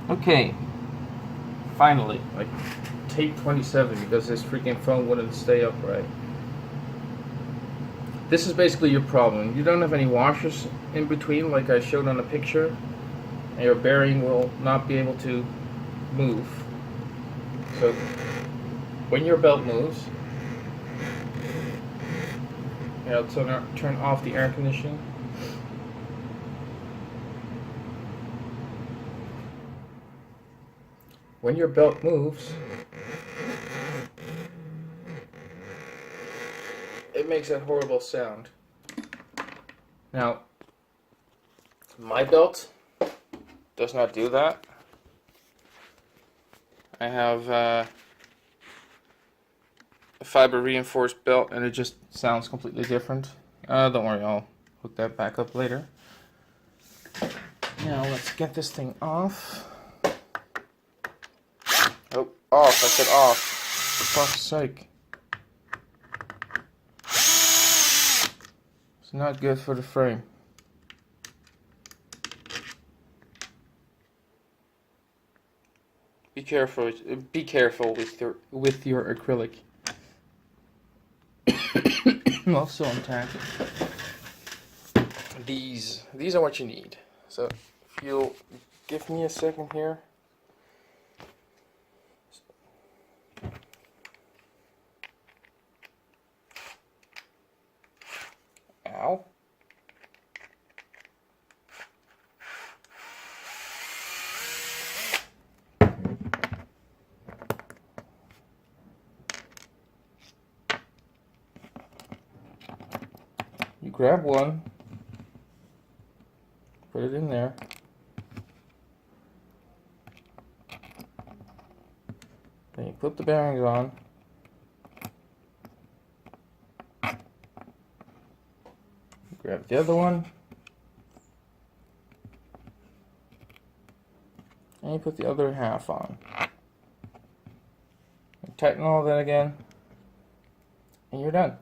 Okay, finally, like take 27 because this freaking phone wouldn't stay upright. This is basically your problem. You don't have any washers in between like I showed on the picture, and your bearing will not be able to move. So when your belt moves, I'll turn off the air conditioning. When your belt moves, it makes that horrible sound. Now, my belt does not do that. I have a fiber reinforced belt and it just sounds completely different. Don't worry, I'll hook that back up later. Now let's get this thing off. Oh, off, I said off. For fuck's sake. It's not good for the frame. Be careful with your acrylic. Well, still intact. These are what you need. So if you'll give me a second here. Ow. You grab one, put it in there. Then you put the bearings on. Grab the other one. And you put the other half on. And tighten all that again. And you're done.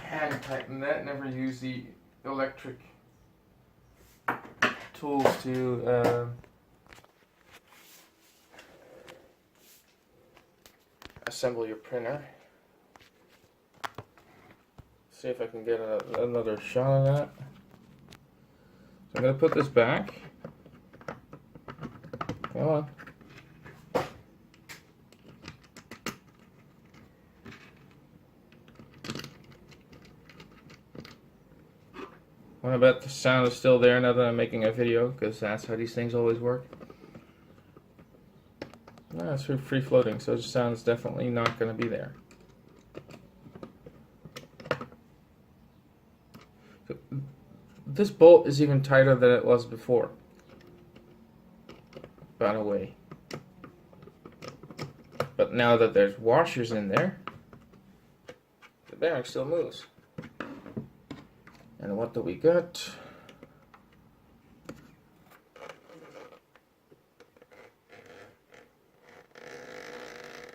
Hand tighten that. Never use the electric tools to assemble your printer. See if I can get another shot of that. So I'm going to put this back. Come on. I bet the sound is still there now that I'm making a video, because that's how these things always work. No, it's free floating, so the sound is definitely not going to be there. So, this bolt is even tighter than it was before. By the way. But now that there's washers in there, the bearing still moves. And what do we got?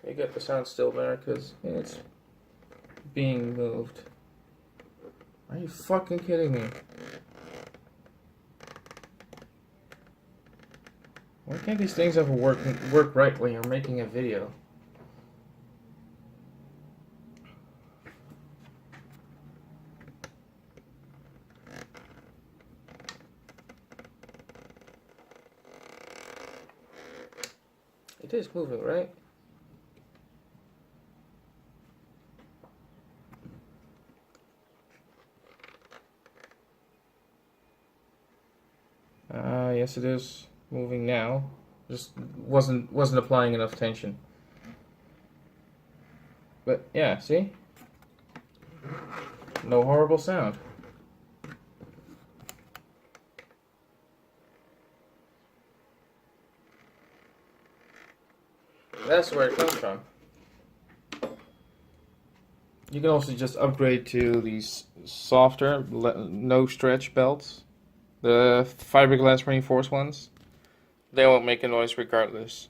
We got the sound still there because it's being moved. Are you fucking kidding me? Why can't these things ever work right when you're making a video? It is moving, right? Yes, it is moving now. Just wasn't applying enough tension. But yeah, see? No horrible sound. That's where it comes from. You can also just upgrade to these softer, no stretch belts. The fiberglass reinforced ones, they won't make a noise regardless.